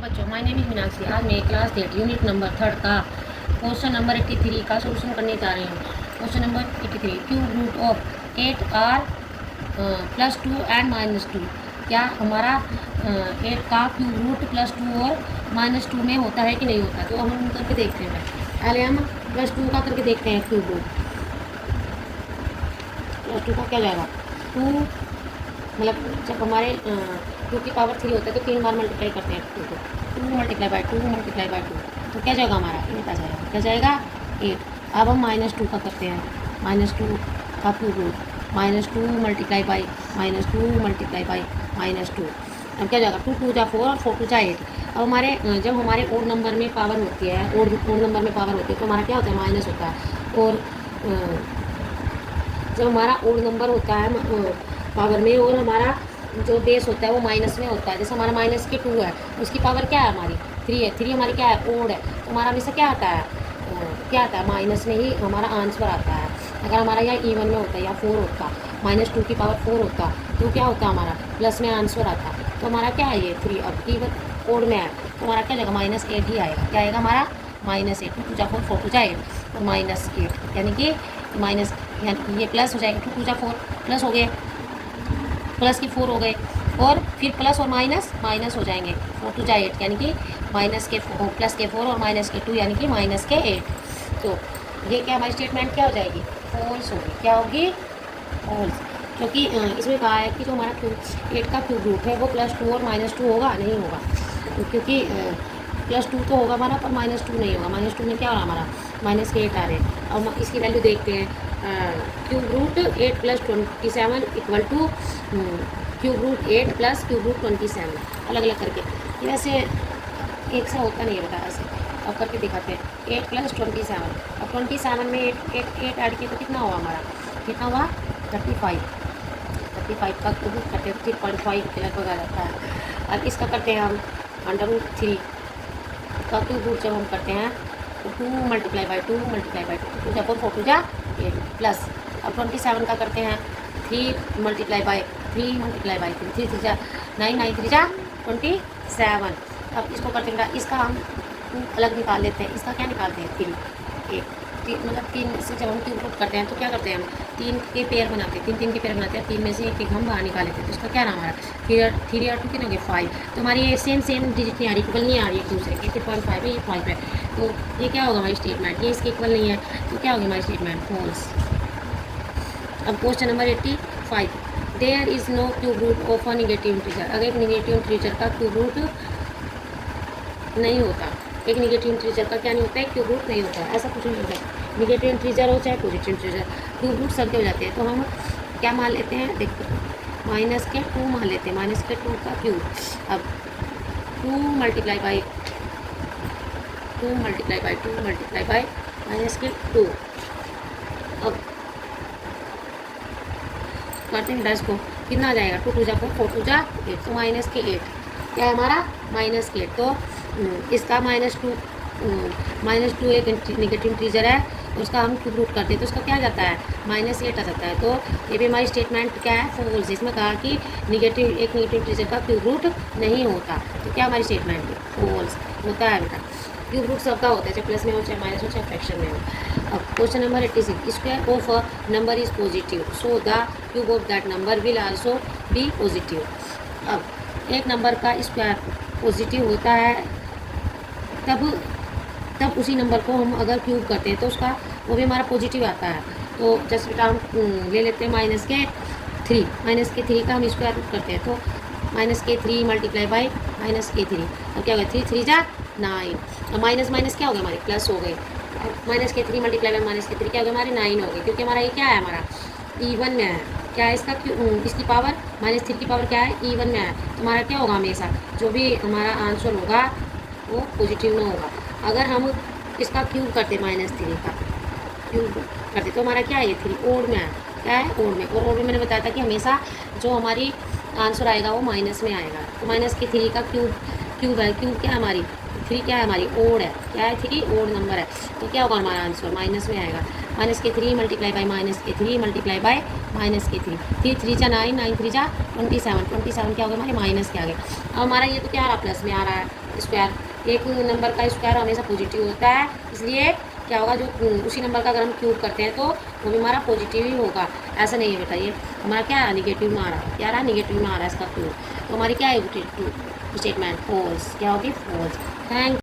बच्चों, my name is Meenakshi. आज मैं क्लास 8 यूनिट नंबर 3 का क्वेश्चन नंबर 83 का सोल्यूशन करने जा रही हूँ। Question number 83, cube root of 8r +2 and -2। क्या हमारा 8 का क्यूब रूट +2 और -2 में होता है कि नहीं होता? तो हम करके देखते हैं। पहले हम +2 का करके देखते हैं। क्यूब रूट +2 का क्या जाएगा? 2, मतलब जब हमारे 2 की पावर 3 होता है तो 3 बार मल्टीप्लाई करते हैं 2 को। 2 मल्टीप्लाई बाई 2 मल्टीप्लाई बाई 2, तो क्या जाएगा हमारा? 8 आ जाएगा। क्या जाएगा? 8। अब हम -2 का करते हैं। -2 का cube root -2 multiply by -2 multiply by -2। अब क्या जाएगा? 2 2 जा 4 और 4 2 जा 8। अब हमारे जब हमारे ओड नंबर में पावर होती है, ओड नंबर में पावर होती है तो हमारा क्या होता है? माइनस होता है। और जब हमारा ओड नंबर होता है पावर में और हमारा जो बेस होता है वो माइनस में होता है। जैसे हमारा माइनस के 2 है, उसकी पावर क्या है? हमारी 3 है। 3 हमारी क्या है? ओड है। तो हमारा हमेशा क्या आता है? क्या आता है? माइनस में ही हमारा आंसर आता है। अगर हमारा यहाँ इवन में होता है या 4 होता, -2 की पावर 4 होता, तो क्या होता हमारा? प्लस में आंसर आता। तो हमारा क्या है? ये 3 अब इवन ओड में है तो हमारा क्या जाएगा? -8 ही आएगा। क्या आएगा हमारा? -8। 2 2 जा 4 4 2 जा 8 और -8, यानी कि माइनस, यानी ये प्लस हो जाएगा। 2 2 जा 4 प्लस हो गए, प्लस की 4 हो गए, और फिर प्लस और माइनस माइनस हो जाएंगे। 4 2 जा 8, यानी कि माइनस के प्लस के 4 और माइनस के 2, यानी कि माइनस के 8। तो ये क्या हमारी स्टेटमेंट क्या हो जाएगी? फॉल्स होगी। क्या होगी? फॉल्स। क्योंकि इसमें कहा है कि जो हमारा 8 का क्यूब रूट है वो +2 और -2 होगा, नहीं होगा। क्योंकि +2 तो होगा हमारा पर -2 नहीं होगा। -2 में क्या हो रहा हमारा? -8 आ रहे हैं। अब हम इसकी वैल्यू देखते हैं। Cube root 8 + 27 equal to cube root 8 + cube root 27, अलग अलग करके। ये वैसे एक सा होता नहीं है बेटा, ऐसे अब करके दिखाते हैं। 8 + 27, अब 27 में 8 ऐड किए तो कितना हुआ हमारा? कितना हुआ? 35। 35 का क्यूब रूट करते हैं 3.5 के लगभग आ जाता है। अब इसका करते हैं हम √3 का क्यूब रूट जब हम करते हैं तो 2 मल्टीप्लाई बाई 2 मल्टीप्लाई बाई 2, 2 जा 4 4 2 जा 8 प्लस। अब 27 का करते हैं 3 मल्टीप्लाई बाई 3 मल्टीप्लाई बाई 3, 3 3 जा 9 9 3 जा 27। अब इसको करते हैं, इसका हम अलग निकाल लेते हैं। इसका क्या निकालते हैं? 3 मतलब 3 से जब हम क्यूब रूट करते हैं तो क्या करते हैं? हम 3 के पेयर बनाते हैं, 3 3 के पेयर बनाते हैं। 3 में से एक हम बाहर निकाल लेते हैं। तो इसका क्या रहा हमारा? 3 और 2 कितने हो गए? 5। तो हमारी ये सेम डिजिट नहीं आ रही, इक्वल नहीं आ रही एक दूसरे की। 3.5 है, ये 5 है। तो ये क्या होगा हमारी स्टेटमेंट? ये इसके इक्वल नहीं है, तो क्या होगी हमारी स्टेटमेंट? फॉल्स। अब question number 85, there is no cube root of a negative integer. अगर एक निगेटिव इंटीजर का क्यूब रूट नहीं होता, एक निगेटिव इंटीजर का क्या नहीं होता है? क्यूब रूट नहीं होता। ऐसा कुछ नहीं होता है, निगेटिव इंटीजर हो चाहे पॉजिटिव इंटीजर, क्यूब रूट सबके हो जाते हैं। तो हम क्या मान लेते हैं? देखते हैं, -2 मान लेते हैं। -2 का क्यूब। अब 2 multiply by 2 multiply by 2 multiply by -2। अब करते हैं 10 को, कितना आ जाएगा? 2 2 जा 4 4 2 जा 8, तो -8 क्या है हमारा? -8। तो इसका -2 एक निगेटिव इंटीजर है, उसका हम क्यूब रूट करते हैं तो उसका क्या आ जाता है? -8 आ जाता है। तो ये भी हमारी स्टेटमेंट क्या है? फॉल्स। इसमें कहा कि एक निगेटिव इंटीजर का क्यूब रूट नहीं होता। तो क्या हमारी स्टेटमेंट है? फॉल्स। होता है बेटा, क्यूब रूट सबका होता है, चाहे प्लस में हो चाहे माइनस हो चाहे फ्रैक्शन में हो। अब question number 86, square of a number is positive, so the cube of that number will also be positive. अब एक नंबर का स्क्वायर पॉजिटिव होता है तब उसी नंबर को हम अगर क्यूब करते हैं तो उसका वो भी हमारा पॉजिटिव आता है। तो जैसे बेटा हम ले लेते हैं -3 का हम स्क्वायर रूट करते हैं तो -3 मल्टीप्लाई बाई -3। अब क्या होगा? 3 3 जा 9, और माइनस माइनस क्या हो गया? हमारे प्लस हो गए। -3 मल्टीप्लाई बाई -3 क्या हो गया? हमारे 9 हो गए, क्योंकि हमारा ये क्या है? हमारा इवन में है। क्या है इसका? इसकी पावर -3 की पावर क्या है? इवन में है। तो हमारा क्या होगा? हमेशा जो भी हमारा आंसर होगा वो पॉजिटिव में होगा। अगर हम इसका क्यूब करते -3 का क्यूब करते तो हमारा क्या है? ये 3 ओड में है। क्या है? ओड में। और ओड में मैंने बताया था कि हमेशा जो हमारी आंसर आएगा वो माइनस में आएगा। तो -3 का क्यूब है। क्यूब क्या है हमारी? 3 क्या है हमारी? ओड है। क्या है? 3 ओड नंबर है। तो क्या होगा हमारा आंसर? माइनस में आएगा। माइनस के 3 मल्टीप्लाई बाय माइनस के 3 मल्टीप्लाई बाय माइनस के 3, 3 3 जा 9, 9 3 जा 27, 27 क्या हो गया हमारे माइनस के आगे। अब हमारा ये तो क्या आ रहा प्लस में आ रहा है स्क्वायर। एक नंबर का स्क्वायर हमेशा पॉजिटिव होता है, इसलिए क्या होगा जो उसी नंबर का अगर हम क्यूब करते हैं तो वो भी हमारा पॉजिटिव ही होगा। ऐसा नहीं है बेटा, ये हमारा क्या है निगेटिव में आ रहा है, क्या आ रहा है निगेटिव में आ रहा है इसका क्यूब। तो हमारी क्या है स्टेटमेंट फॉल्स, क्या होगी फॉल्स। थैंक